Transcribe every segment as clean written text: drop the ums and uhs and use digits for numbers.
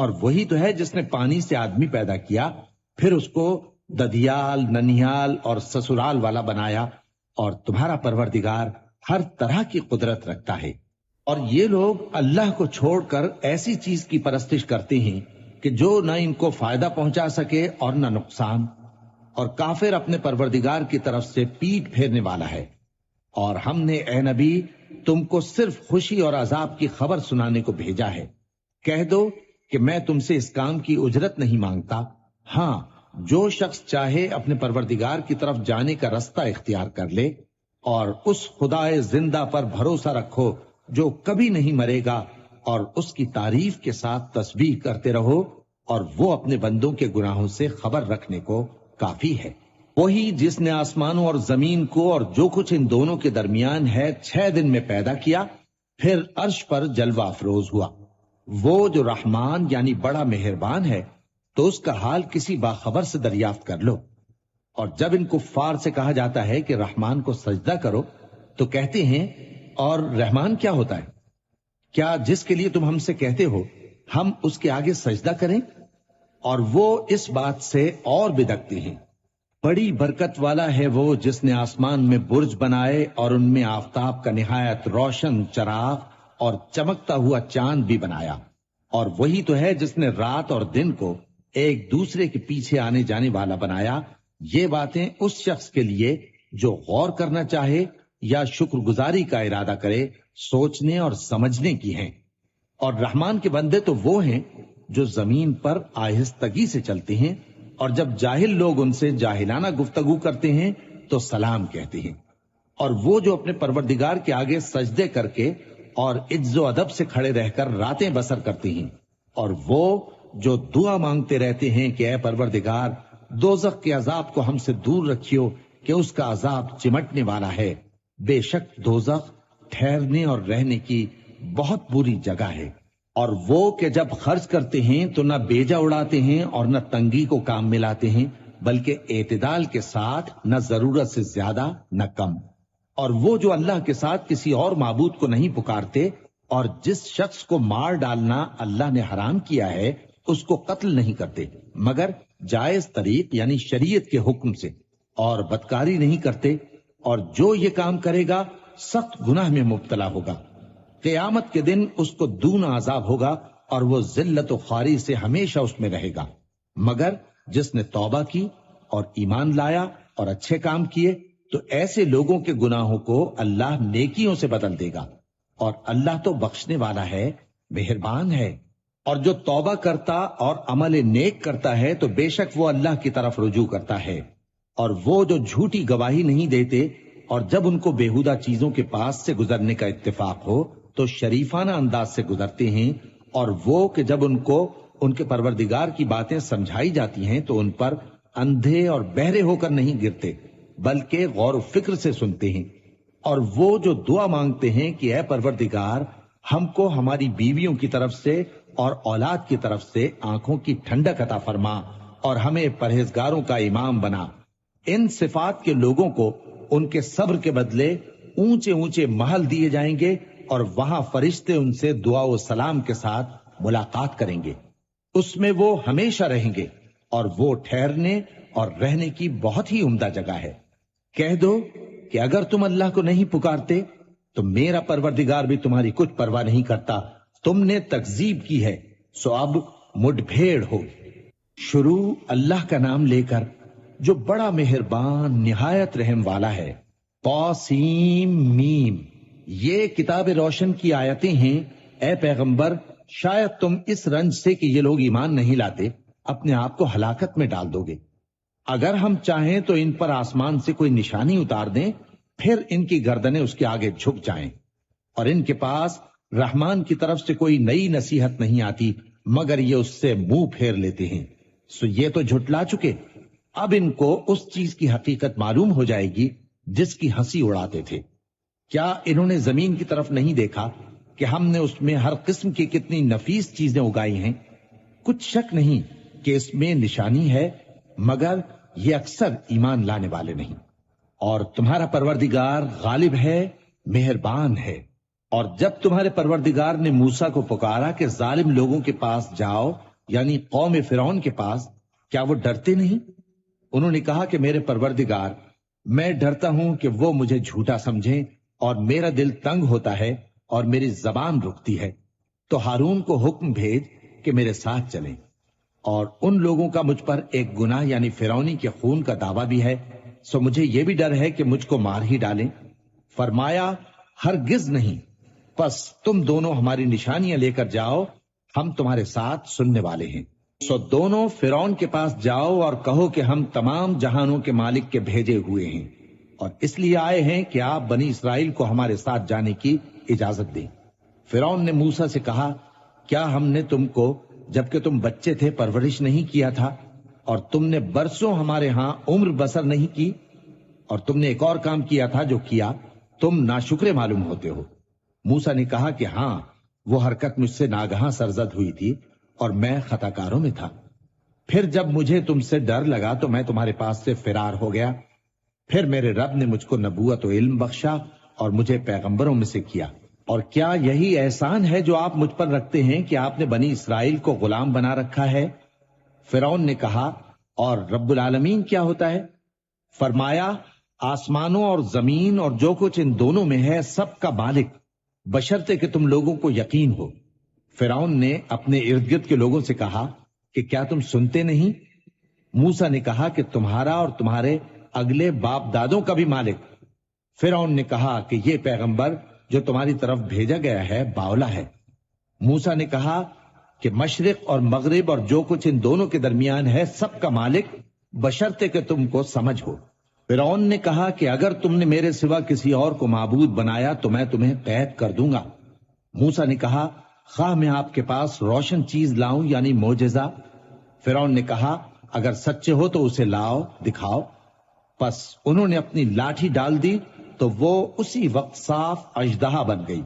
اور وہی تو ہے جس نے پانی سے آدمی پیدا کیا، پھر اس کو ددیال، ننیال اور سسرال والا بنایا، اور تمہارا پروردگار ہر طرح کی قدرت رکھتا ہے۔ اور یہ لوگ اللہ کو چھوڑ کر ایسی چیز کی پرستش کرتے ہیں کہ جو نہ ان کو فائدہ پہنچا سکے اور نہ نقصان، اور کافر اپنے پروردگار کی طرف سے پیٹ پھیرنے والا ہے۔ اور ہم نے اے نبی تم کو صرف خوشی اور عذاب کی خبر سنانے کو بھیجا ہے۔ کہہ دو کہ میں تم سے اس کام کی اجرت نہیں مانگتا، ہاں جو شخص چاہے اپنے پروردگار کی طرف جانے کا رستہ اختیار کر لے، اور اس خدائے زندہ پر بھروسہ رکھو جو کبھی نہیں مرے گا، اور اس کی تعریف کے ساتھ تسبیح کرتے رہو، اور وہ اپنے بندوں کے گناہوں سے خبر رکھنے کو کافی ہے۔ وہی جس نے آسمانوں اور زمین کو اور جو کچھ ان دونوں کے درمیان ہے 6 دن میں پیدا کیا، پھر عرش پر جلوہ افروز ہوا۔ وہ جو رحمان یعنی بڑا مہربان ہے، تو اس کا حال کسی باخبر سے دریافت کر لو۔ اور جب ان کفار سے کہا جاتا ہے کہ رحمان کو سجدہ کرو، تو کہتے ہیں اور رحمان کیا ہوتا ہے؟ کیا جس کے لیے تم ہم سے کہتے ہو ہم اس کے آگے سجدہ کریں؟ اور وہ اس بات سے اور بدکتے ہیں۔ بڑی برکت والا ہے وہ جس نے آسمان میں برج بنائے اور ان میں آفتاب کا نہایت روشن چراغ اور چمکتا ہوا چاند بھی بنایا۔ اور وہی تو ہے جس نے رات اور دن کو ایک دوسرے کے پیچھے آنے جانے والا بنایا۔ یہ باتیں اس شخص کے لیے جو غور کرنا چاہے یا شکر گزاری کا ارادہ کرے، سوچنے اور سمجھنے کی ہیں۔ اور رحمان کے بندے تو وہ ہیں جو زمین پر آہستگی سے چلتے ہیں، اور جب جاہل لوگ ان سے جاہلانہ گفتگو کرتے ہیں تو سلام کہتے ہیں۔ اور وہ جو اپنے پروردگار کے آگے سجدے کر کے اور عز و ادب سے کھڑے رہ کر راتیں بسر کرتے ہیں، اور وہ جو دعا مانگتے رہتے ہیں کہ اے پروردگار دوزخ کے عذاب کو ہم سے دور رکھیو کہ اس کا عذاب چمٹنے والا ہے۔ بے شک دوزخ ٹھہرنے اور رہنے کی بہت بری جگہ ہے۔ اور وہ کہ جب خرچ کرتے ہیں تو نہ بیجا اڑاتے ہیں اور نہ تنگی کو کام میں لاتے ہیں، بلکہ اعتدال کے ساتھ، نہ ضرورت سے زیادہ نہ کم۔ اور وہ جو اللہ کے ساتھ کسی اور معبود کو نہیں پکارتے، اور جس شخص کو مار ڈالنا اللہ نے حرام کیا ہے اس کو قتل نہیں کرتے مگر جائز طریق یعنی شریعت کے حکم سے، اور بدکاری نہیں کرتے، اور جو یہ کام کرے گا سخت گناہ میں مبتلا ہوگا۔ قیامت کے دن اس کو دونا عذاب ہوگا، اور وہ ذلت و خواری سے ہمیشہ اس میں رہے گا، مگر جس نے توبہ کی اور ایمان لایا اور اچھے کام کیے تو ایسے لوگوں کے گناہوں کو اللہ نیکیوں سے بدل دے گا، اور اللہ تو بخشنے والا ہے، مہربان ہے۔ اور جو توبہ کرتا اور عمل نیک کرتا ہے تو بے شک وہ اللہ کی طرف رجوع کرتا ہے۔ اور وہ جو جھوٹی گواہی نہیں دیتے، اور جب ان کو بیہودہ چیزوں کے پاس سے گزرنے کا اتفاق ہو تو شریفانہ انداز سے گزرتے ہیں، اور وہ کہ جب ان کو ان کے پروردگار کی باتیں سمجھائی جاتی ہیں تو ان پر اندھے اور بہرے ہو کر نہیں گرتے بلکہ غور و فکر سے سنتے ہیں۔ اور وہ جو دعا مانگتے ہیں کہ اے پروردگار ہم کو ہماری بیویوں کی طرف سے اور اولاد کی طرف سے آنکھوں کی ٹھنڈک عطا فرما، اور ہمیں پرہیزگاروں کا امام بنا۔ ان صفات کے لوگوں کو ان کے صبر کے بدلے اونچے اونچے محل دیے جائیں گے، اور وہاں فرشتے ان سے دعا و سلام کے ساتھ ملاقات کریں گے۔ اس میں وہ ہمیشہ رہیں گے، اور وہ ٹھہرنے اور رہنے کی بہت ہی عمدہ جگہ ہے۔ کہہ دو کہ اگر تم اللہ کو نہیں پکارتے تو میرا پروردگار بھی تمہاری کچھ پرواہ نہیں کرتا۔ تم نے تکذیب کی ہے سو اب مڈ بھیڑ ہو۔ شروع اللہ کا نام لے کر جو بڑا مہربان نہایت رحم والا ہے۔ طاسیم میم، یہ کتاب روشن کی آیتیں ہیں۔ اے پیغمبر شاید تم اس رنج سے کہ یہ لوگ ایمان نہیں لاتے اپنے آپ کو ہلاکت میں ڈال دو گے۔ اگر ہم چاہیں تو ان پر آسمان سے کوئی نشانی اتار دیں، پھر ان کی گردنیں اس کے آگے جھک جائیں، اور ان کے پاس رحمان کی طرف سے کوئی نئی نصیحت نہیں آتی مگر یہ اس سے منہ پھیر لیتے ہیں، سو یہ تو جھٹلا چکے۔ اب ان کو اس چیز کی حقیقت معلوم ہو جائے گی جس کی ہنسی اڑاتے تھے۔ کیا انہوں نے زمین کی طرف نہیں دیکھا کہ ہم نے اس میں ہر قسم کی کتنی نفیس چیزیں اگائی ہیں؟ کچھ شک نہیں کہ اس میں نشانی ہے، مگر یہ اکثر ایمان لانے والے نہیں۔ اور تمہارا پروردگار غالب ہے، مہربان ہے۔ اور جب تمہارے پروردگار نے موسیٰ کو پکارا کہ ظالم لوگوں کے پاس جاؤ یعنی قوم فرعون کے پاس، کیا وہ ڈرتے نہیں؟ انہوں نے کہا کہ میرے پروردگار، میں ڈرتا ہوں کہ وہ مجھے جھوٹا سمجھیں اور میرا دل تنگ ہوتا ہے اور میری زبان رکتی ہے، تو ہارون کو حکم بھیج کہ میرے ساتھ چلیں۔ اور ان لوگوں کا مجھ پر ایک گناہ یعنی فرعونی کے خون کا دعویٰ بھی ہے، سو مجھے یہ بھی ڈر ہے کہ مجھ کو مار ہی ڈالیں۔ فرمایا ہرگز نہیں، پس تم دونوں ہماری نشانیاں لے کر جاؤ، ہم تمہارے ساتھ سننے والے ہیں۔ سو دونوں فرعون کے پاس جاؤ اور کہو کہ ہم تمام جہانوں کے مالک کے بھیجے ہوئے ہیں، اور اس لیے آئے ہیں کہ آپ بنی اسرائیل کو ہمارے ساتھ جانے کی اجازت دیں۔ فرعون نے موسیٰ سے کہا، کیا ہم نے تم کو جبکہ تم بچے تھے پرورش نہیں کیا تھا، اور تم نے برسوں ہمارے ہاں عمر بسر نہیں کی؟ اور تم نے ایک اور کام کیا تھا جو کیا، تم ناشکرے معلوم ہوتے ہو۔ موسیٰ نے کہا کہ ہاں، وہ حرکت مجھ سے ناگہاں سرزد ہوئی تھی اور میں خطا کاروں میں تھا۔ پھر جب مجھے تم سے ڈر لگا تو میں تمہارے پاس سے فرار ہو گیا۔ پھر میرے رب نے مجھ کو نبوت و علم بخشا اور مجھے پیغمبروں میں سے کیا۔ اور کیا یہی احسان ہے جو آپ مجھ پر رکھتے ہیں کہ آپ نے بنی اسرائیل کو غلام بنا رکھا ہے؟ فرعون نے کہا، اور رب العالمین کیا ہوتا ہے؟ فرمایا، آسمانوں اور زمین اور جو کچھ ان دونوں میں ہے سب کا مالک، بشرطے کہ تم لوگوں کو یقین ہو۔ فرعون نے اپنے ارد گرد کے لوگوں سے کہا کہ کیا تم سنتے نہیں؟ موسیٰ نے کہا کہ تمہارا اور تمہارے اگلے باپ دادوں کا بھی مالک۔ فرعون نے کہا کہ یہ پیغمبر جو تمہاری طرف بھیجا گیا ہے باولا ہے۔ موسیٰ نے کہا کہ مشرق اور مغرب اور جو کچھ ان دونوں کے درمیان ہے سب کا مالک، بشرطے کہ تم کو سمجھ ہو۔ فرعون نے کہا کہ اگر تم نے میرے سوا کسی اور کو معبود بنایا تو میں تمہیں قید کر دوں گا۔ موسیٰ نے کہا، خواہ میں آپ کے پاس روشن چیز لاؤں یعنی معجزہ؟ فرعون نے کہا، اگر سچے ہو تو اسے لاؤ، دکھاؤ۔ پس انہوں نے اپنی لاٹھی ڈال دی تو وہ اسی وقت صاف اژدہا بن گئی،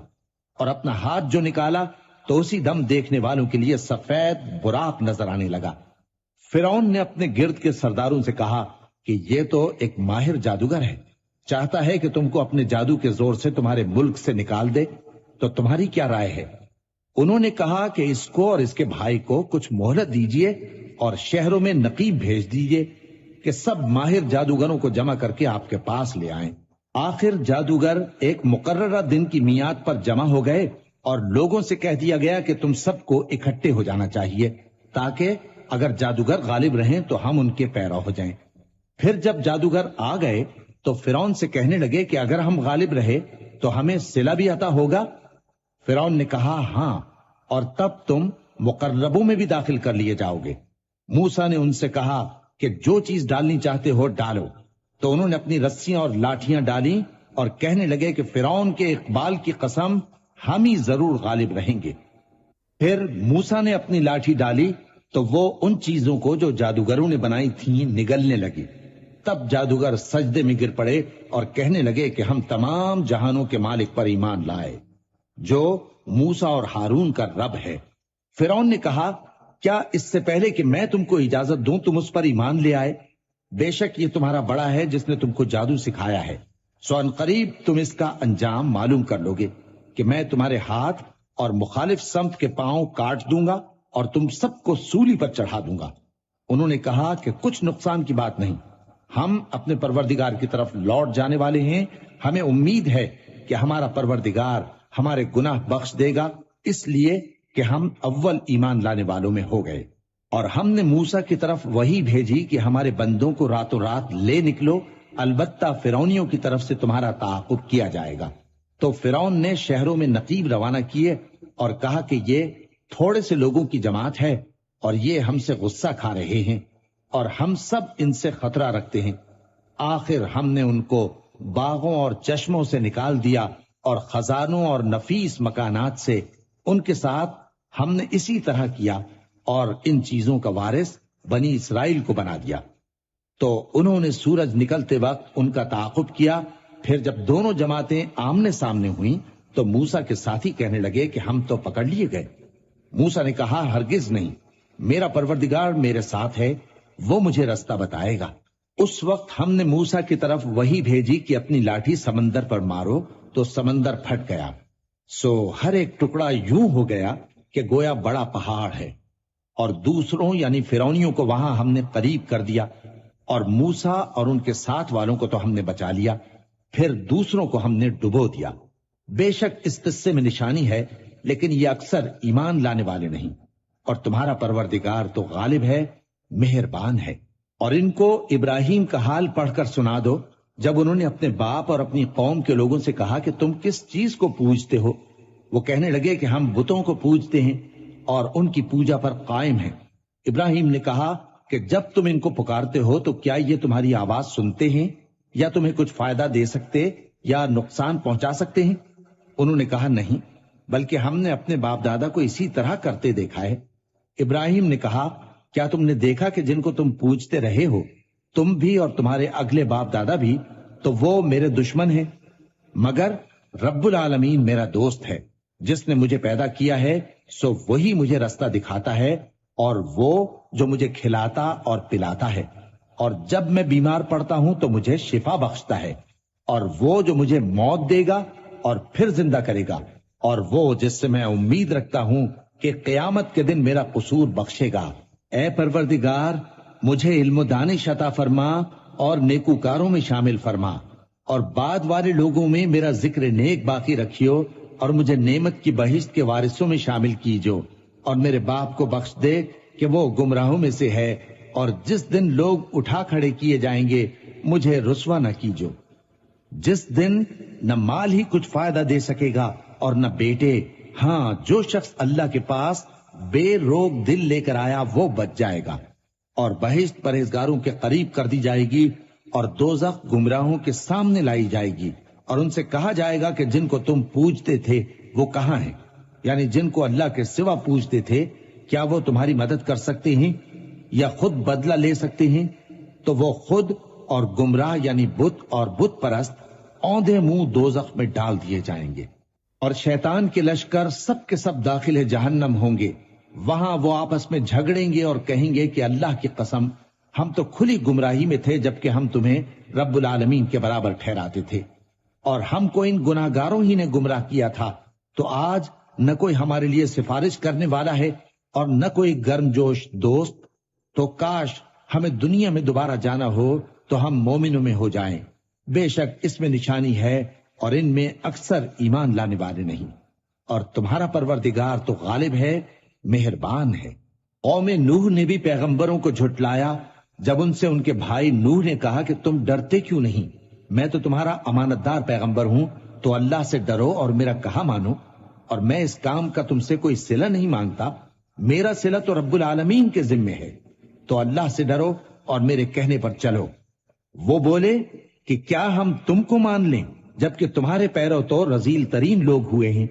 اور اپنا ہاتھ جو نکالا تو اسی دم دیکھنے والوں کے لیے سفید براق نظر آنے لگا۔ فرعون نے اپنے گرد کے سرداروں سے کہا کہ یہ تو ایک ماہر جادوگر ہے، چاہتا ہے کہ تم کو اپنے جادو کے زور سے تمہارے ملک سے نکال دے، تو تمہاری کیا رائے ہے؟ انہوں نے کہا کہ اس کو اور اس کے بھائی کو کچھ مہلت دیجئے اور شہروں میں نقیب بھیج دیجئے کہ سب ماہر جادوگروں کو جمع کر کے آپ کے پاس لے آئیں۔ آخر جادوگر ایک مقررہ دن کی میعاد پر جمع ہو گئے اور لوگوں سے کہہ دیا گیا کہ تم سب کو اکٹھے ہو جانا چاہیے، تاکہ اگر جادوگر غالب رہیں تو ہم ان کے پیرو ہو جائیں۔ پھر جب جادوگر آ گئے تو فرعون سے کہنے لگے کہ اگر ہم غالب رہے تو ہمیں صلہ بھی عطا ہوگا؟ فرعون نے کہا، ہاں، اور تب تم مقربوں میں بھی داخل کر لیے جاؤ گے۔ موسیٰ نے ان سے کہا کہ جو چیز ڈالنی چاہتے ہو ڈالو، تو انہوں نے اپنی رسیاں اور لاٹھیاں ڈالیں اور کہنے لگے کہ فرعون کے اقبال کی قسم، ہم ہی ضرور غالب رہیں گے۔ پھر موسیٰ نے اپنی لاٹھی ڈالی تو وہ ان چیزوں کو جو جادوگروں نے بنائی تھیں نگلنے لگی۔ تب جادوگر سجدے میں گر پڑے اور کہنے لگے کہ ہم تمام جہانوں کے مالک پر ایمان لائے، جو موسیٰ اور ہارون کا رب ہے۔ فرعون نے کہا، کیا اس سے پہلے کہ میں تم کو اجازت دوں تم اس پر ایمان لے آئے؟ بے شک یہ تمہارا بڑا ہے جس نے تم کو جادو سکھایا ہے، سو ان قریب تم اس کا انجام معلوم کر لو گے کہ میں تمہارے ہاتھ اور مخالف سمت کے پاؤں کاٹ دوں گا اور تم سب کو سولی پر چڑھا دوں گا۔ انہوں نے کہا کہ کچھ نقصان کی بات نہیں، ہم اپنے پروردگار کی طرف لوٹ جانے والے ہیں، ہمیں امید ہے کہ ہمارا پروردگار ہمارے گناہ بخش دے گا، اس لیے کہ ہم اول ایمان لانے والوں میں ہو گئے۔ اور ہم نے موسیٰ کی طرف وہی بھیجی کہ ہمارے بندوں کو راتوں رات لے نکلو، البتہ فرعونیوں کی طرف سے تمہارا تعاقب کیا جائے گا۔ تو فرعون نے شہروں میں نقیب روانہ کیے اور کہا کہ یہ تھوڑے سے لوگوں کی جماعت ہے اور یہ ہم سے غصہ کھا رہے ہیں اور ہم سب ان سے خطرہ رکھتے ہیں۔ آخر ہم نے ان کو باغوں اور چشموں سے نکال دیا اور خزانوں اور نفیس مکانات سے، ان کے ساتھ ہم نے اسی طرح کیا اور ان چیزوں کا وارث بنی اسرائیل کو بنا دیا۔ تو انہوں نے سورج نکلتے وقت ان کا تعاقب کیا۔ پھر جب دونوں جماعتیں آمنے سامنے ہوئیں تو موسیٰ کے ساتھی کہنے لگے کہ ہم تو پکڑ لیے گئے۔ موسیٰ نے کہا، ہرگز نہیں، میرا پروردگار میرے ساتھ ہے، وہ مجھے رستہ بتائے گا۔ اس وقت ہم نے موسیٰ کی طرف وہی بھیجی کہ اپنی لاٹھی سمندر پر مارو، تو سمندر پھٹ گیا، سو ہر ایک ٹکڑا یوں ہو گیا کہ گویا بڑا پہاڑ ہے۔ اور دوسروں یعنی فرعونیوں کو وہاں ہم نے قریب کر دیا، اور موسیٰ اور ان کے ساتھ والوں کو تو ہم نے بچا لیا، پھر دوسروں کو ہم نے ڈبو دیا۔ بے شک اس قصے میں نشانی ہے، لیکن یہ اکثر ایمان لانے والے نہیں، اور تمہارا پروردگار تو غالب ہے، مہربان ہے۔ اور ان کو ابراہیم کا حال پڑھ کر سنا دو جب انہوں نے اپنے باپ اور اپنی قوم کے لوگوں سے کہا کہ تم کس چیز کو پوجتے ہو؟ وہ کہنے لگے کہ ہم بتوں کو پوجتے ہیں اور ان کی پوجا پر قائم ہیں۔ ابراہیم نے کہا کہ جب تم ان کو پکارتے ہو تو کیا یہ تمہاری آواز سنتے ہیں یا تمہیں کچھ فائدہ دے سکتے یا نقصان پہنچا سکتے ہیں؟ انہوں نے کہا نہیں، بلکہ ہم نے اپنے باپ دادا کو اسی طرح کرتے دیکھا ہے۔ ابراہیم نے کہا کیا تم نے دیکھا کہ جن کو تم پوجتے رہے ہو، تم بھی اور تمہارے اگلے باپ دادا بھی، تو وہ میرے دشمن ہیں، مگر رب العالمین میرا دوست ہے، جس نے مجھے پیدا کیا ہے سو وہی مجھے رستہ دکھاتا ہے، اور وہ جو مجھے کھلاتا اور پلاتا ہے، اور جب میں بیمار پڑتا ہوں تو مجھے شفا بخشتا ہے، اور وہ جو مجھے موت دے گا اور پھر زندہ کرے گا، اور وہ جس سے میں امید رکھتا ہوں کہ قیامت کے دن میرا قصور بخشے گا۔ اے پروردگار، مجھے علم و دانش عطا فرما اور نیکوکاروں میں شامل فرما، اور بعد والے لوگوں میں میرا ذکر نیک باقی رکھیو، اور مجھے نعمت کی بہشت کے وارثوں میں شامل کیجو، اور میرے باپ کو بخش دے کہ وہ گمراہوں میں سے ہے، اور جس دن لوگ اٹھا کھڑے کیے جائیں گے مجھے رسوا نہ کیجو، جس دن نہ مال ہی کچھ فائدہ دے سکے گا اور نہ بیٹے۔ ہاں، جو شخص اللہ کے پاس بے روک دل لے کر آیا وہ بچ جائے گا، اور بہشت پرہیزگاروں کے قریب کر دی جائے گی، اور دوزخ گمراہوں کے سامنے لائی جائے گی، اور ان سے کہا جائے گا کہ جن کو تم پوجتے تھے وہ کہاں ہیں؟ یعنی جن کو اللہ کے سوا پوجتے تھے، کیا وہ تمہاری مدد کر سکتے ہیں یا خود بدلہ لے سکتے ہیں؟ تو وہ خود اور گمراہ یعنی بت اور بت پرست اوندھے منہ دوزخ میں ڈال دیے جائیں گے، اور شیطان کے لشکر سب کے سب داخل جہنم ہوں گے۔ وہاں وہ آپس میں جھگڑیں گے اور کہیں گے کہ اللہ کی قسم، ہم تو کھلی گمراہی میں تھے جبکہ ہم تمہیں رب العالمین کے برابر ٹھہراتے تھے، اور ہم کو ان گناہگاروں ہی نے گمراہ کیا تھا، تو آج نہ کوئی ہمارے لیے سفارش کرنے والا ہے اور نہ کوئی گرم جوش دوست، تو کاش ہمیں دنیا میں دوبارہ جانا ہو تو ہم مومنوں میں ہو جائیں۔ بے شک اس میں نشانی ہے اور ان میں اکثر ایمان لانے والے نہیں، اور تمہارا پروردگار تو غالب ہے، مہربان ہے۔ قوم نوح نے بھی پیغمبروں کو جھٹلایا جب ان سے ان کے بھائی نوح نے کہا کہ تم ڈرتے کیوں نہیں؟ میں تو تمہارا امانت دار پیغمبر ہوں، تو اللہ سے ڈرو اور میرا کہا مانو، اور میں اس کام کا تم سے کوئی صلہ نہیں مانگتا، میرا صلہ تو رب العالمین کے ذمے ہے، تو اللہ سے ڈرو اور میرے کہنے پر چلو۔ وہ بولے کہ کیا ہم تم کو مان لیں جبکہ تمہارے پیرو تو رذیل ترین لوگ ہوئے ہیں؟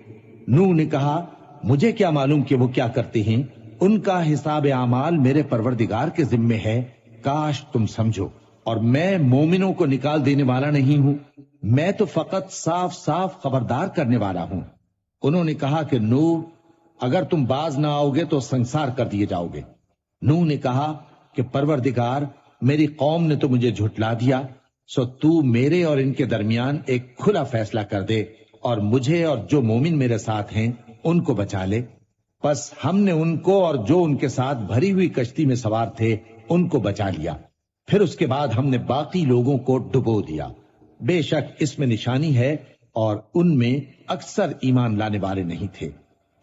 نوح نے کہا مجھے کیا معلوم کہ وہ کیا کرتے ہیں، ان کا حساب اعمال میرے پروردگار کے ذمے ہے، کاش تم سمجھو، اور میں مومنوں کو نکال دینے والا نہیں ہوں، میں تو فقط صاف صاف خبردار کرنے والا ہوں۔ انہوں نے کہا کہ نوح، اگر تم باز نہ آؤ گے تو سنسار کر دیے جاؤ گے۔ نوح نے کہا کہ پروردگار، میری قوم نے تو مجھے جھٹلا دیا، سو تو میرے اور ان کے درمیان ایک کھلا فیصلہ کر دے، اور مجھے اور جو مومن میرے ساتھ ہیں ان کو بچا لے۔ پس ہم نے ان کو اور جو ان کے ساتھ بھری ہوئی کشتی میں سوار تھے ان کو بچا لیا، پھر اس کے بعد ہم نے باقی لوگوں کو ڈبو دیا۔ بے شک اس میں نشانی ہے اور ان میں اکثر ایمان لانے والے نہیں تھے،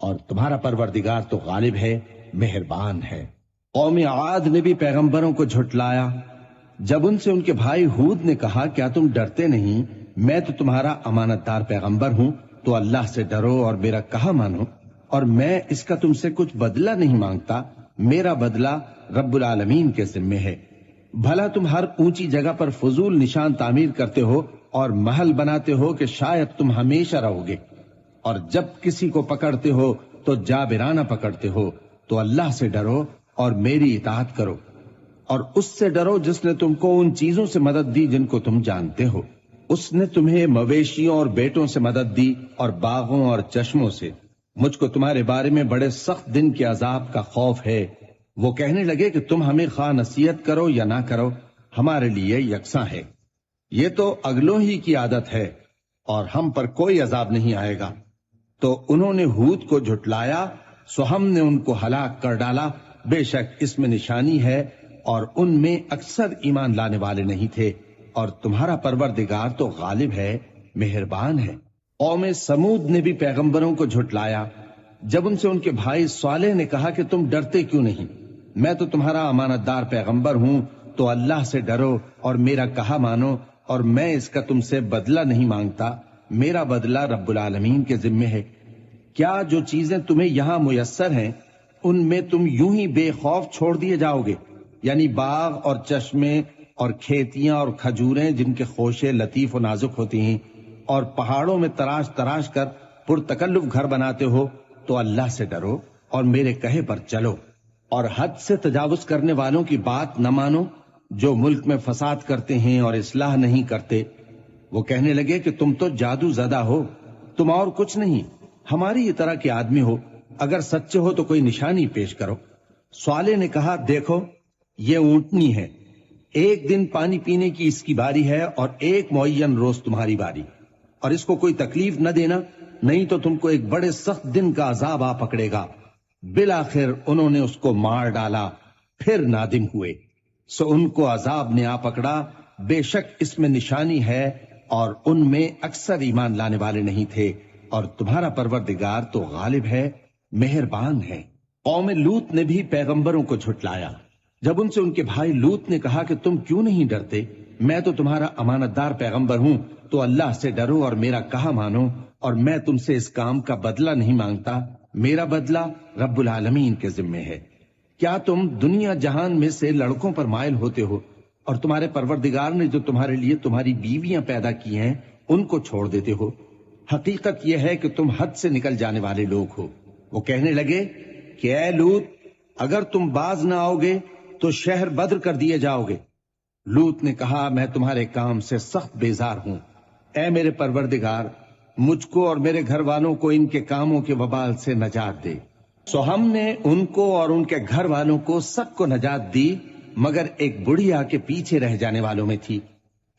اور تمہارا پروردگار تو غالب ہے، مہربان ہے۔ قوم عاد نے بھی پیغمبروں کو جھٹلایا جب ان سے ان کے بھائی ہود نے کہا کیا تم ڈرتے نہیں؟ میں تو تمہارا امانت دار پیغمبر ہوں، تو اللہ سے ڈرو اور میرا کہا مانو، اور میں اس کا تم سے کچھ بدلہ نہیں مانگتا، میرا بدلہ رب العالمین کے ذمے ہے۔ بھلا تم ہر اونچی جگہ پر فضول نشان تعمیر کرتے ہو اور محل بناتے ہو کہ شاید تم ہمیشہ رہو گے، اور جب کسی کو پکڑتے ہو تو جابرانہ پکڑتے ہو، تو اللہ سے ڈرو اور میری اطاعت کرو، اور اس سے ڈرو جس نے تم کو ان چیزوں سے مدد دی جن کو تم جانتے ہو۔ اس نے تمہیں مویشیوں اور بیٹوں سے مدد دی اور باغوں اور چشموں سے۔ مجھ کو تمہارے بارے میں بڑے سخت دن کے عذاب کا خوف ہے۔ وہ کہنے لگے کہ تم ہمیں خواہ نصیحت کرو یا نہ کرو، ہمارے لیے یکساں ہے، یہ تو اگلوں ہی کی عادت ہے اور ہم پر کوئی عذاب نہیں آئے گا۔ تو انہوں نے ہود کو جھٹلایا، سو ہم نے ان کو ہلاک کر ڈالا بے شک اس میں نشانی ہے اور ان میں اکثر ایمان لانے والے نہیں تھے، اور تمہارا پروردگار تو غالب ہے، مہربان ہے۔ قوم سمود نے بھی پیغمبروں کو جھٹلایا جب ان سے ان کے بھائی صالح نے کہا کہ تم ڈرتے کیوں نہیں؟ میں تو تمہارا امانت دار پیغمبر ہوں، تو اللہ سے ڈرو اور میرا کہا مانو، اور میں اس کا تم سے بدلہ نہیں مانگتا، میرا بدلہ رب العالمین کے ذمے ہے۔ کیا جو چیزیں تمہیں یہاں میسر ہیں ان میں تم یوں ہی بے خوف چھوڑ دیے جاؤ گے؟ یعنی باغ اور چشمے اور کھیتیاں اور کھجوریں جن کے خوشے لطیف و نازک ہوتی ہیں، اور پہاڑوں میں تراش تراش کر پرتکلف گھر بناتے ہو، تو اللہ سے ڈرو اور میرے کہے پر چلو، اور حد سے تجاوز کرنے والوں کی بات نہ مانو جو ملک میں فساد کرتے ہیں اور اصلاح نہیں کرتے۔ وہ کہنے لگے کہ تم تو جادو زدہ ہو، تم اور کچھ نہیں، ہماری ہی طرح کے آدمی ہو، اگر سچے ہو تو کوئی نشانی پیش کرو۔ صالح نے کہا دیکھو یہ اونٹنی ہے، ایک دن پانی پینے کی اس کی باری ہے اور ایک معین روز تمہاری باری، اور اس کو کوئی تکلیف نہ دینا، نہیں تو تم کو ایک بڑے سخت دن کا عذاب آ پکڑے گا۔ بالآخر انہوں نے اس کو مار ڈالا، پھر نادم ہوئے، سو ان کو عذاب نے آ پکڑا، بے شک اس میں نشانی ہے اور ان میں اکثر ایمان لانے والے نہیں تھے، اور تمہارا پروردگار تو غالب ہے، مہربان ہے۔ قوم لوط نے بھی پیغمبروں کو جھٹلایا جب ان سے ان کے بھائی لوط نے کہا کہ تم کیوں نہیں ڈرتے؟ میں تو تمہارا امانت دار پیغمبر ہوں، تو اللہ سے ڈرو اور میرا کہا مانو، اور میں تم سے اس کام کا بدلہ نہیں مانگتا، میرا بدلہ رب العالمین کے ذمے ہے۔ کیا تم دنیا جہان میں سے لڑکوں پر مائل ہوتے ہو، اور تمہارے پروردگار نے جو تمہارے لیے تمہاری بیویاں پیدا کی ہیں ان کو چھوڑ دیتے ہو؟ حقیقت یہ ہے کہ تم حد سے نکل جانے والے لوگ ہو۔ وہ کہنے لگے کہ اے لوط، اگر تم باز نہ آؤ گے تو شہر بدر کر دیے جاؤ گے۔ لوط نے کہا میں تمہارے کام سے سخت بیزار ہوں، اے میرے پروردگار مجھ کو اور میرے گھر والوں کو ان کے کاموں کے وبال سے نجات دے۔ سو ہم نے ان کو اور ان کے گھر والوں کو سب کو نجات دی، مگر ایک بڑھیا کے پیچھے رہ جانے والوں میں تھی۔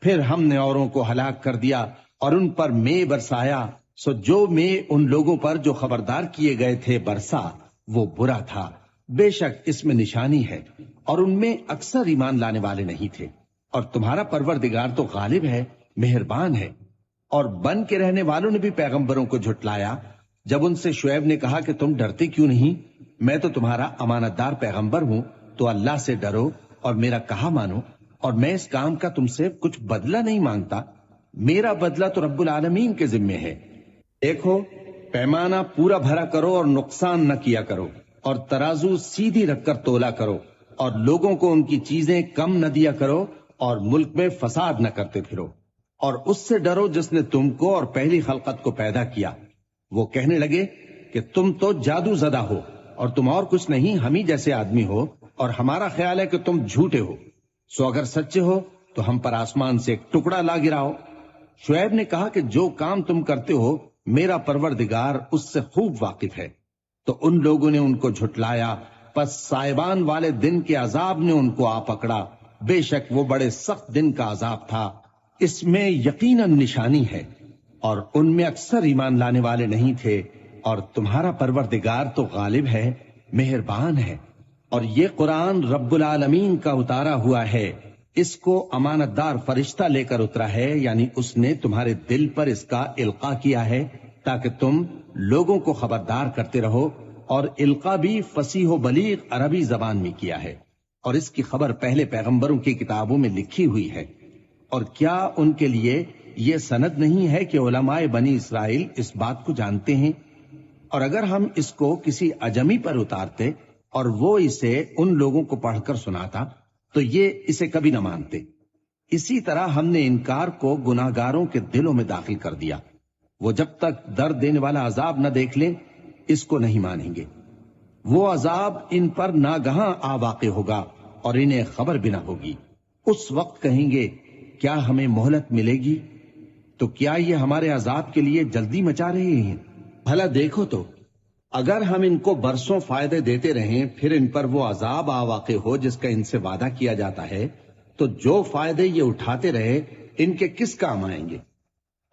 پھر ہم نے اوروں کو ہلاک کر دیا اور ان پر مے برسایا، سو جو مے ان لوگوں پر جو خبردار کیے گئے تھے برسا وہ برا تھا۔ بے شک اس میں نشانی ہے اور ان میں اکثر ایمان لانے والے نہیں تھے، اور تمہارا پروردگار تو غالب ہے، مہربان ہے۔ اور بن کے رہنے والوں نے بھی پیغمبروں کو جھٹلایا جب ان سے شعیب نے کہا کہ تم ڈرتے کیوں نہیں؟ میں تو تمہارا امانت دار پیغمبر ہوں، تو اللہ سے ڈرو اور میرا کہا مانو، اور میں اس کام کا تم سے کچھ بدلہ نہیں مانگتا، میرا بدلہ تو رب العالمین کے ذمے ہے۔ دیکھو پیمانہ پورا بھرا کرو اور نقصان نہ کیا کرو، اور ترازو سیدھی رکھ کر تولا کرو، اور لوگوں کو ان کی چیزیں کم نہ دیا کرو، اور ملک میں فساد نہ کرتے پھرو، اور اس سے ڈرو جس نے تم کو اور پہلی خلقت کو پیدا کیا۔ وہ کہنے لگے کہ تم تو جادو زدہ ہو، اور تم اور کچھ نہیں، ہم ہی جیسے آدمی ہو، اور ہمارا خیال ہے کہ تم جھوٹے ہو، سو اگر سچے ہو تو ہم پر آسمان سے ایک ٹکڑا لا گراؤ۔ شعیب نے کہا کہ جو کام تم کرتے ہو میرا پروردگار اس سے خوب واقف ہے۔ تو ان لوگوں نے ان کو جھٹلایا، پس سائبان والے دن کے عذاب نے ان کو آ پکڑا، بے شک وہ بڑے سخت دن کا عذاب تھا، اس میں یقیناً نشانی ہے، اور ان میں اکثر ایمان لانے والے نہیں تھے، اور تمہارا پروردگار تو غالب ہے، مہربان ہے۔ اور یہ قرآن رب العالمین کا اتارا ہوا ہے، اس کو امانت دار فرشتہ لے کر اترا ہے، یعنی اس نے تمہارے دل پر اس کا القاء کیا ہے تاکہ تم لوگوں کو خبردار کرتے رہو، اور القاء بھی فصیح و بلیغ عربی زبان میں کیا ہے، اور اس کی خبر پہلے پیغمبروں کی کتابوں میں لکھی ہوئی ہے۔ اور کیا ان کے لیے یہ سند نہیں ہے کہ علماء بنی اسرائیل اس بات کو جانتے ہیں؟ اور اگر ہم اس کو کسی اجمی پر اتارتے اور وہ اسے ان لوگوں کو پڑھ کر سناتا تو یہ اسے کبھی نہ مانتے۔ اسی طرح ہم نے انکار کو گناہگاروں کے دلوں میں داخل کر دیا، وہ جب تک درد دینے والا عذاب نہ دیکھ لیں اس کو نہیں مانیں گے۔ وہ عذاب ان پر ناگہاں آ واقع ہوگا اور انہیں خبر بھی نہ ہوگی۔ اس وقت کہیں گے کیا ہمیں مہلت ملے گی؟ تو کیا یہ ہمارے عذاب کے لیے جلدی مچا رہے ہیں؟ بھلا دیکھو تو اگر ہم ان کو برسوں فائدے دیتے رہیں پھر ان پر وہ عذاب آ واقع ہو جس کا ان سے وعدہ کیا جاتا ہے، تو جو فائدے یہ اٹھاتے رہے ان کے کس کام آئیں گے؟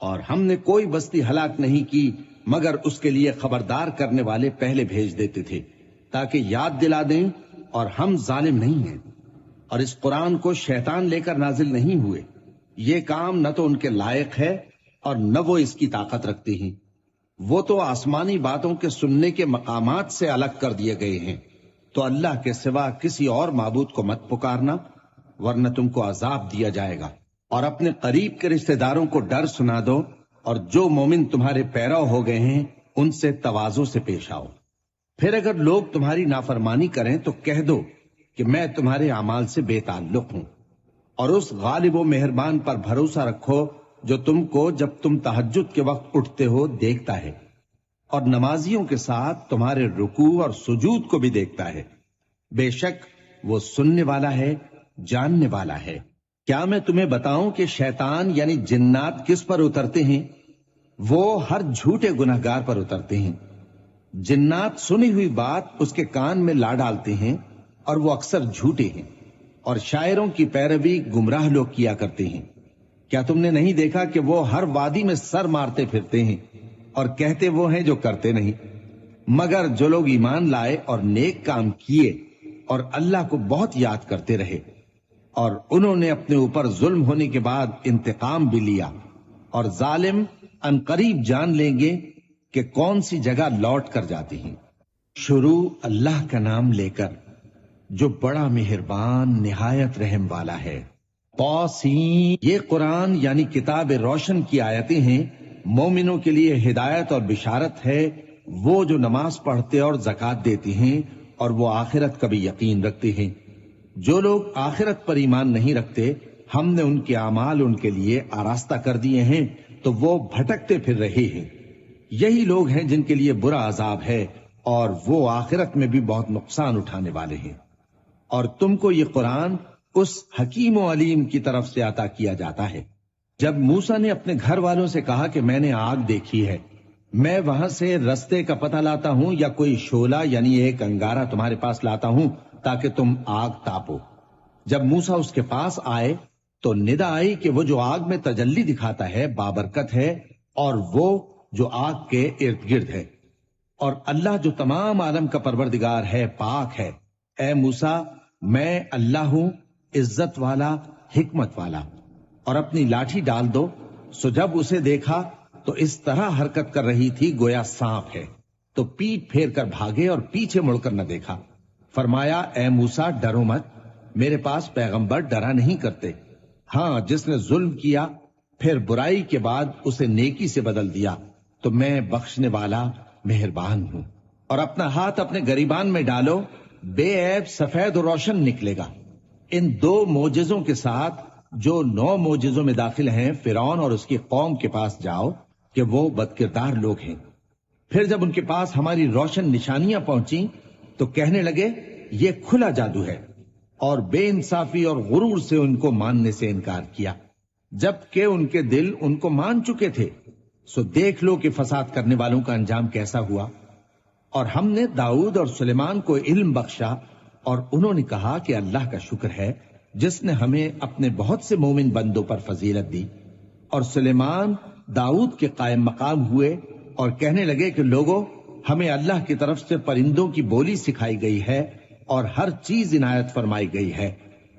اور ہم نے کوئی بستی ہلاک نہیں کی مگر اس کے لیے خبردار کرنے والے پہلے بھیج دیتے تھے تاکہ یاد دلا دیں اور ہم ظالم نہیں ہیں، اور اس قرآن کو شیطان لے کر نازل نہیں ہوئے۔ یہ کام نہ تو ان کے لائق ہے اور نہ وہ اس کی طاقت رکھتے ہیں۔ وہ تو آسمانی باتوں کے سننے کے مقامات سے الگ کر دیے گئے ہیں۔ تو اللہ کے سوا کسی اور معبود کو مت پکارنا، ورنہ تم کو عذاب دیا جائے گا۔ اور اپنے قریب کے رشتہ داروں کو ڈر سنا دو، اور جو مومن تمہارے پیرو ہو گئے ہیں ان سے تواضع سے پیش آؤ۔ پھر اگر لوگ تمہاری نافرمانی کریں تو کہہ دو کہ میں تمہارے اعمال سے بے تعلق ہوں، اور اس غالب و مہربان پر بھروسہ رکھو جو تم کو جب تم تہجد کے وقت اٹھتے ہو دیکھتا ہے، اور نمازیوں کے ساتھ تمہارے رکوع اور سجود کو بھی دیکھتا ہے۔ بے شک وہ سننے والا ہے، جاننے والا ہے۔ کیا میں تمہیں بتاؤں کہ شیطان یعنی جنات کس پر اترتے ہیں؟ وہ ہر جھوٹے گنہگار پر اترتے ہیں۔ جنات سنی ہوئی بات اس کے کان میں لا ڈالتے ہیں، اور وہ اکثر جھوٹے ہیں، اور شاعروں کی پیروی گمراہ لوگ کیا کرتے ہیں۔ کیا تم نے نہیں دیکھا کہ وہ ہر وادی میں سر مارتے پھرتے ہیں، اور کہتے وہ ہیں جو کرتے نہیں؟ مگر جو لوگ ایمان لائے اور نیک کام کیے اور اللہ کو بہت یاد کرتے رہے، اور انہوں نے اپنے اوپر ظلم ہونے کے بعد انتقام بھی لیا، اور ظالم عنقریب جان لیں گے کہ کون سی جگہ لوٹ کر جاتے ہیں۔ شروع اللہ کا نام لے کر جو بڑا مہربان نہایت رحم والا ہے۔ طاسین، یہ قرآن یعنی کتاب روشن کی آیتیں ہیں، مومنوں کے لیے ہدایت اور بشارت ہے، وہ جو نماز پڑھتے اور زکوٰۃ دیتے ہیں اور وہ آخرت کا بھی یقین رکھتے ہیں۔ جو لوگ آخرت پر ایمان نہیں رکھتے، ہم نے ان کے اعمال ان کے لیے آراستہ کر دیے ہیں، تو وہ بھٹکتے پھر رہے ہیں۔ یہی لوگ ہیں جن کے لیے برا عذاب ہے، اور وہ آخرت میں بھی بہت نقصان اٹھانے والے ہیں۔ اور تم کو یہ قرآن اس حکیم و علیم کی طرف سے عطا کیا جاتا ہے۔ جب موسیٰ نے اپنے گھر والوں سے کہا کہ میں نے آگ دیکھی ہے، میں وہاں سے رستے کا پتہ لاتا ہوں یا کوئی شعلہ یعنی ایک انگارہ تمہارے پاس لاتا ہوں تاکہ تم آگ تاپو۔ جب موسیٰ اس کے پاس آئے تو ندا آئی کہ وہ جو آگ میں تجلی دکھاتا ہے بابرکت ہے، اور وہ جو آگ کے ارد گرد ہے، اور اللہ جو تمام عالم کا پروردگار ہے پاک ہے۔ اے موسیٰ، میں اللہ ہوں، عزت والا، حکمت والا، اور اپنی لاٹھی ڈال دو۔ سو جب اسے دیکھا تو اس طرح حرکت کر رہی تھی گویا سانپ ہے، تو پیٹ پھیر کر بھاگے اور پیچھے مڑ کر نہ دیکھا۔ فرمایا، اے موسیٰ ڈرو مت، میرے پاس پیغمبر ڈرا نہیں کرتے۔ ہاں، جس نے ظلم کیا پھر برائی کے بعد اسے نیکی سے بدل دیا تو میں بخشنے والا مہربان ہوں۔ اور اپنا ہاتھ اپنے گریبان میں ڈالو، بے عیب سفید و روشن نکلے گا۔ ان 2 معجزوں کے ساتھ جو 9 معجزوں میں داخل ہیں فرعون اور اس کی قوم کے پاس جاؤ کہ وہ بدکردار لوگ ہیں۔ پھر جب ان کے پاس ہماری روشن نشانیاں پہنچیں تو کہنے لگے یہ کھلا جادو ہے، اور بے انصافی اور غرور سے ان کو ماننے سے انکار کیا، جبکہ ان کے دل ان کو مان چکے تھے۔ سو دیکھ لو کہ فساد کرنے والوں کا انجام کیسا ہوا۔ اور ہم نے داؤد اور سلیمان کو علم بخشا، اور انہوں نے کہا کہ اللہ کا شکر ہے جس نے ہمیں اپنے بہت سے مومن بندوں پر فضیلت دی۔ اور سلیمان داؤد کے قائم مقام ہوئے اور کہنے لگے کہ لوگوں، ہمیں اللہ کی طرف سے پرندوں کی بولی سکھائی گئی ہے اور ہر چیز عنایت فرمائی گئی ہے،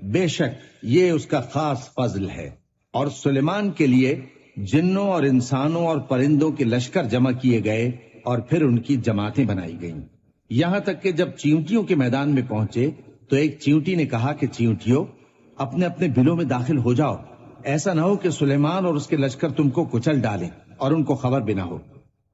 بے شک یہ اس کا خاص فضل ہے۔ اور سلیمان کے لیے جنوں اور انسانوں اور پرندوں کے لشکر جمع کیے گئے اور پھر ان کی جماعتیں بنائی گئیں، یہاں تک کہ جب چیونٹیوں کے میدان میں پہنچے تو ایک چیونٹی نے کہا کہ چیونٹیوں، اپنے اپنے بلوں میں داخل ہو جاؤ، ایسا نہ ہو کہ سلیمان اور اس کے لشکر تم کو کچل ڈالیں اور ان کو خبر بھی نہ ہو۔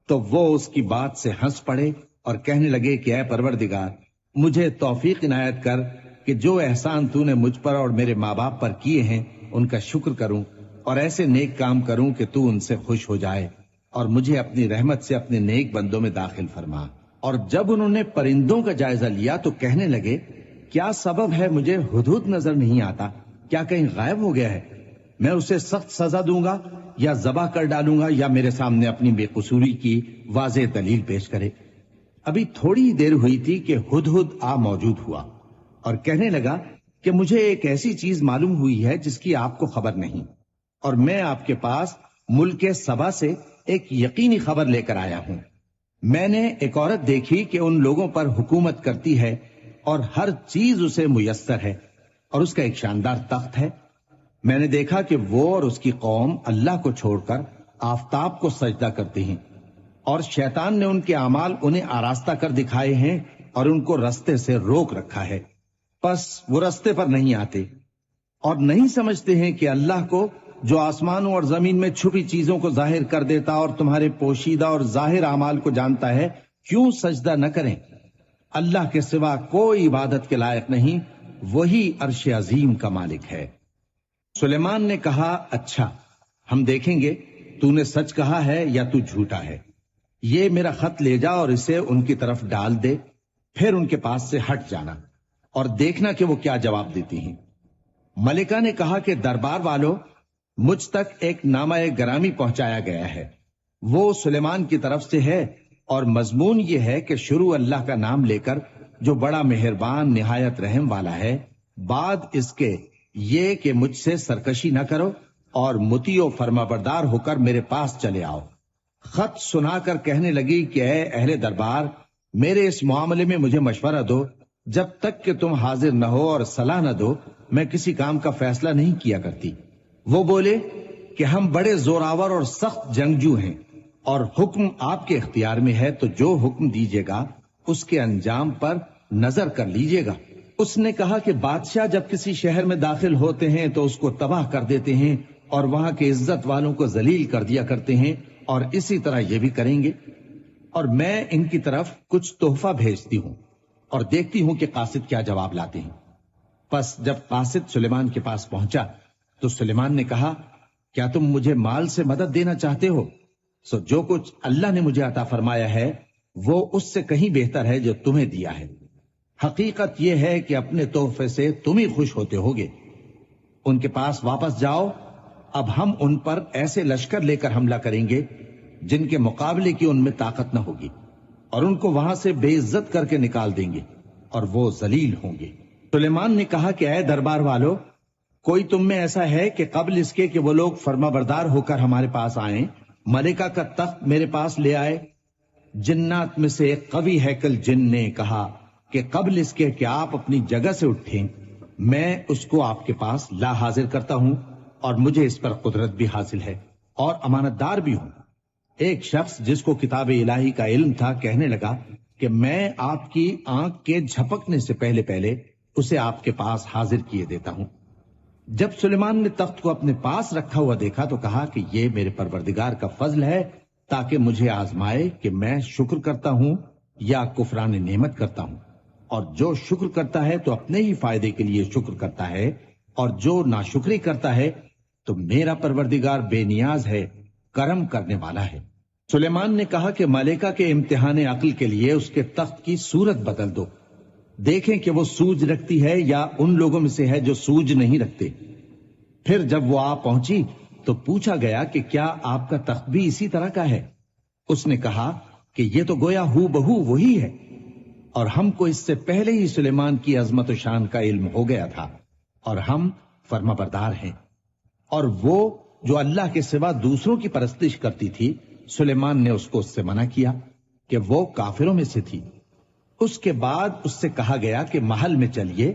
تو وہ اس کی بات سے ہنس پڑے اور کہنے لگے کہ اے پروردگار، مجھے توفیق عنایت کر کہ جو احسان تو نے مجھ پر اور میرے ماں باپ پر کیے ہیں ان کا شکر کروں، اور ایسے نیک کام کروں کہ تو ان سے خوش ہو جائے، اور مجھے اپنی رحمت سے اپنے نیک بندوں میں داخل فرما۔ اور جب انہوں نے پرندوں کا جائزہ لیا تو کہنے لگے کیا سبب ہے مجھے ہدہد نظر نہیں آتا؟ کیا کہیں غائب ہو گیا ہے؟ میں اسے سخت سزا دوں گا یا ذبح کر ڈالوں گا یا میرے سامنے اپنی بے قصوری کی واضح دلیل پیش کرے۔ ابھی تھوڑی دیر ہوئی تھی کہ ہدہد آ موجود ہوا اور کہنے لگا کہ مجھے ایک ایسی چیز معلوم ہوئی ہے جس کی آپ کو خبر نہیں، اور میں آپ کے پاس ملک سبا سے ایک یقینی خبر لے کر آیا ہوں۔ میں نے ایک عورت دیکھی کہ ان لوگوں پر حکومت کرتی ہے اور ہر چیز اسے میسر ہے اور اس کا ایک شاندار تخت ہے۔ میں نے دیکھا کہ وہ اور اس کی قوم اللہ کو چھوڑ کر آفتاب کو سجدہ کرتے ہیں، اور شیطان نے ان کے اعمال انہیں آراستہ کر دکھائے ہیں اور ان کو رستے سے روک رکھا ہے، پس وہ رستے پر نہیں آتے اور نہیں سمجھتے ہیں کہ اللہ کو جو آسمانوں اور زمین میں چھپی چیزوں کو ظاہر کر دیتا اور تمہارے پوشیدہ اور ظاہر اعمال کو جانتا ہے، کیوں سجدہ نہ کریں؟ اللہ کے سوا کوئی عبادت کے لائق نہیں، وہی عرش عظیم کا مالک ہے۔ سلیمان نے کہا، اچھا ہم دیکھیں گے تو نے سچ کہا ہے یا تو جھوٹا ہے۔ یہ میرا خط لے جا اور اسے ان کی طرف ڈال دے، پھر ان کے پاس سے ہٹ جانا اور دیکھنا کہ وہ کیا جواب دیتی ہیں۔ ملکہ نے کہا کہ دربار والو، مجھ تک ایک نامہ گرامی پہنچایا گیا ہے، وہ سلیمان کی طرف سے ہے، اور مضمون یہ ہے کہ شروع اللہ کا نام لے کر جو بڑا مہربان نہایت رحم والا ہے، بعد اس کے یہ کہ مجھ سے سرکشی نہ کرو اور مطیع و فرما بردار ہو کر میرے پاس چلے آؤ۔ خط سنا کر کہنے لگی کہ اے اہل دربار، میرے اس معاملے میں مجھے مشورہ دو، جب تک کہ تم حاضر نہ ہو اور صلاح نہ دو میں کسی کام کا فیصلہ نہیں کیا کرتی۔ وہ بولے کہ ہم بڑے زوراور اور سخت جنگجو ہیں، اور حکم آپ کے اختیار میں ہے، تو جو حکم دیجیے گا اس کے انجام پر نظر کر لیجیے گا۔ اس نے کہا کہ بادشاہ جب کسی شہر میں داخل ہوتے ہیں تو اس کو تباہ کر دیتے ہیں اور وہاں کے عزت والوں کو ذلیل کر دیا کرتے ہیں، اور اسی طرح یہ بھی کریں گے، اور میں ان کی طرف کچھ تحفہ بھیجتی ہوں اور دیکھتی ہوں کہ قاصد کیا جواب لاتے ہیں۔ پس جب قاصد سلیمان کے پاس پہنچا تو سلیمان نے کہا، کیا تم مجھے مال سے مدد دینا چاہتے ہو؟ سو جو کچھ اللہ نے مجھے عطا فرمایا ہے وہ اس سے کہیں بہتر ہے جو تمہیں دیا ہے۔ حقیقت یہ ہے کہ اپنے تحفے سے تم ہی خوش ہوتے ہوگے۔ ان کے پاس واپس جاؤ، اب ہم ان پر ایسے لشکر لے کر حملہ کریں گے جن کے مقابلے کی ان میں طاقت نہ ہوگی، اور ان کو وہاں سے بے عزت کر کے نکال دیں گے اور وہ ذلیل ہوں گے۔ سلیمان نے کہا کہ اے دربار والو، کوئی تم میں ایسا ہے کہ قبل اس کے کہ وہ لوگ فرما بردار ہو کر ہمارے پاس آئیں، ملکہ کا تخت میرے پاس لے آئے؟ جنات میں سے ایک قوی ہیکل جن نے کہا کہ قبل اس کے کہ آپ اپنی جگہ سے اٹھیں میں اس کو آپ کے پاس لا حاضر کرتا ہوں، اور مجھے اس پر قدرت بھی حاصل ہے اور امانت دار بھی ہوں۔ ایک شخص جس کو کتاب الہی کا علم تھا کہنے لگا کہ میں آپ کی آنکھ کے جھپکنے سے پہلے پہلے اسے آپ کے پاس حاضر کیے دیتا ہوں۔ جب سلیمان نے تخت کو اپنے پاس رکھا ہوا دیکھا تو کہا کہ یہ میرے پروردگار کا فضل ہے تاکہ مجھے آزمائے کہ میں شکر کرتا ہوں یا کفران نعمت کرتا ہوں، اور جو شکر کرتا ہے تو اپنے ہی فائدے کے لیے شکر کرتا ہے، اور جو ناشکری کرتا ہے تو میرا پروردگار بے نیاز ہے، کرم کرنے والا ہے۔ سلیمان نے کہا کہ ملکہ کے امتحان عقل کے لیے اس کے تخت کی صورت بدل دو، دیکھیں کہ وہ سوج رکھتی ہے یا ان لوگوں میں سے ہے جو سوج نہیں رکھتے۔ پھر جب وہ آ پہنچی تو پوچھا گیا کہ کیا آپ کا تخت بھی اسی طرح کا ہے؟ اس نے کہا کہ یہ تو گویا ہو بہو وہی ہے، اور ہم کو اس سے پہلے ہی سلیمان کی عظمت و شان کا علم ہو گیا تھا، اور ہم فرما بردار ہیں۔ اور وہ جو اللہ کے سوا دوسروں کی پرستش کرتی تھی، سلیمان نے اس کو اس سے منع کیا کہ وہ کافروں میں سے تھی۔ اس کے بعد اس سے کہا گیا کہ محل میں چلیے۔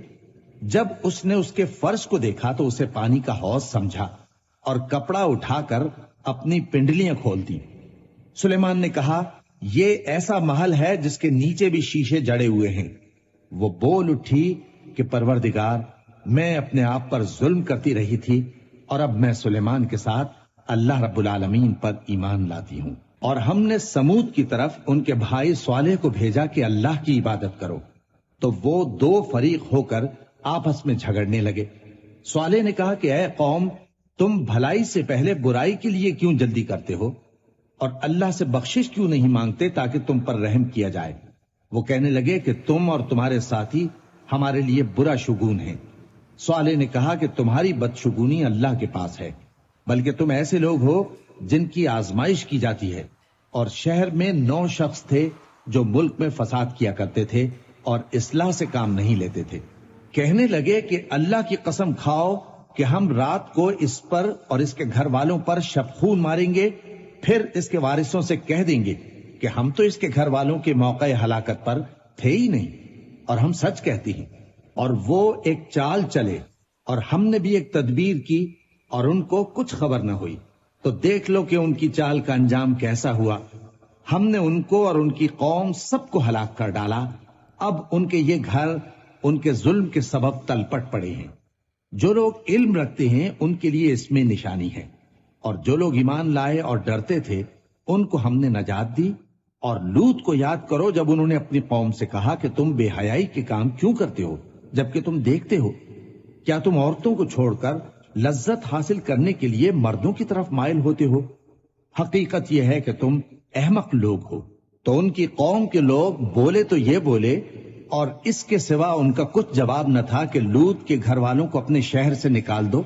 جب اس نے اس کے فرش کو دیکھا تو اسے پانی کا حوض سمجھا اور کپڑا اٹھا کر اپنی پنڈلیاں کھول دی۔ سلیمان نے کہا، یہ ایسا محل ہے جس کے نیچے بھی شیشے جڑے ہوئے ہیں۔ وہ بول اٹھی کہ پروردگار، میں اپنے آپ پر ظلم کرتی رہی تھی، اور اب میں سلیمان کے ساتھ اللہ رب العالمین پر ایمان لاتی ہوں۔ اور ہم نے سمود کی طرف ان کے بھائی صالح کو بھیجا کہ اللہ کی عبادت کرو، تو وہ دو فریق ہو کر آپس میں جھگڑنے لگے۔ صالح نے کہا کہ اے قوم، تم بھلائی سے پہلے برائی کے لیے کیوں جلدی کرتے ہو، اور اللہ سے بخشش کیوں نہیں مانگتے تاکہ تم پر رحم کیا جائے؟ وہ کہنے لگے کہ تم اور تمہارے ساتھی ہمارے لیے برا شگون ہیں۔ صالح نے کہا کہ تمہاری بدشگونی اللہ کے پاس ہے، بلکہ تم ایسے لوگ ہو جن کی آزمائش کی جاتی ہے۔ اور شہر میں 9 شخص تھے جو ملک میں فساد کیا کرتے تھے اور اصلاح سے کام نہیں لیتے تھے۔ کہنے لگے کہ اللہ کی قسم کھاؤ کہ ہم رات کو اس پر اور اس کے گھر والوں پر شبخون ماریں گے، پھر اس کے وارثوں سے کہہ دیں گے کہ ہم تو اس کے گھر والوں کے موقع ہلاکت پر تھے ہی نہیں۔ اور ہم سچ کہتے ہیں، اور وہ ایک چال چلے اور ہم نے بھی ایک تدبیر کی اور ان کو کچھ خبر نہ ہوئی، تو دیکھ لو کہ ان کی چال کا انجام کیسا ہوا۔ ہم نے ان کو اور ان کی قوم سب کو ہلاک کر ڈالا، اب ان کے یہ گھر ان کے ظلم کے سبب تلپٹ پڑے ہیں۔ جو لوگ علم رکھتے ہیں ان کے لیے اس میں نشانی ہے، اور جو لوگ ایمان لائے اور ڈرتے تھے ان کو ہم نے نجات دی۔ اور لوط کو یاد کرو جب انہوں نے اپنی قوم سے کہا کہ تم بے حیائی کے کام کیوں کرتے ہو جبکہ تم دیکھتے ہو؟ کیا تم عورتوں کو چھوڑ کر لذت حاصل کرنے کے لیے مردوں کی طرف مائل ہوتے ہو؟ حقیقت یہ ہے کہ تم احمق لوگ ہو۔ تو ان کی قوم کے لوگ بولے تو یہ بولے، اور اس کے سوا ان کا کچھ جواب نہ تھا کہ لوط کے گھر والوں کو اپنے شہر سے نکال دو،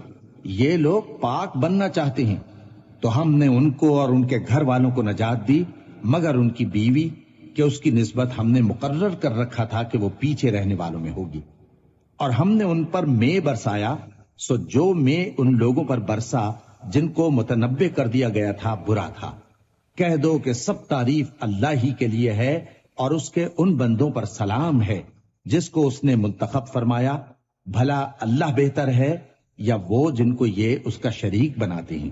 یہ لوگ پاک بننا چاہتے ہیں۔ تو ہم نے ان کو اور ان کے گھر والوں کو نجات دی، مگر ان کی بیوی کہ اس کی نسبت ہم نے مقرر کر رکھا تھا کہ وہ پیچھے رہنے والوں میں ہوگی۔ اور ہم نے ان پر مے برسایا، سو جو مے ان لوگوں پر برسا جن کو متنبع کر دیا گیا تھا برا تھا۔ کہہ دو کہ سب تعریف اللہ ہی کے لیے ہے، اور اس کے ان بندوں پر سلام ہے جس کو اس نے منتخب فرمایا۔ بھلا اللہ بہتر ہے یا وہ جن کو یہ اس کا شریک بناتے ہیں؟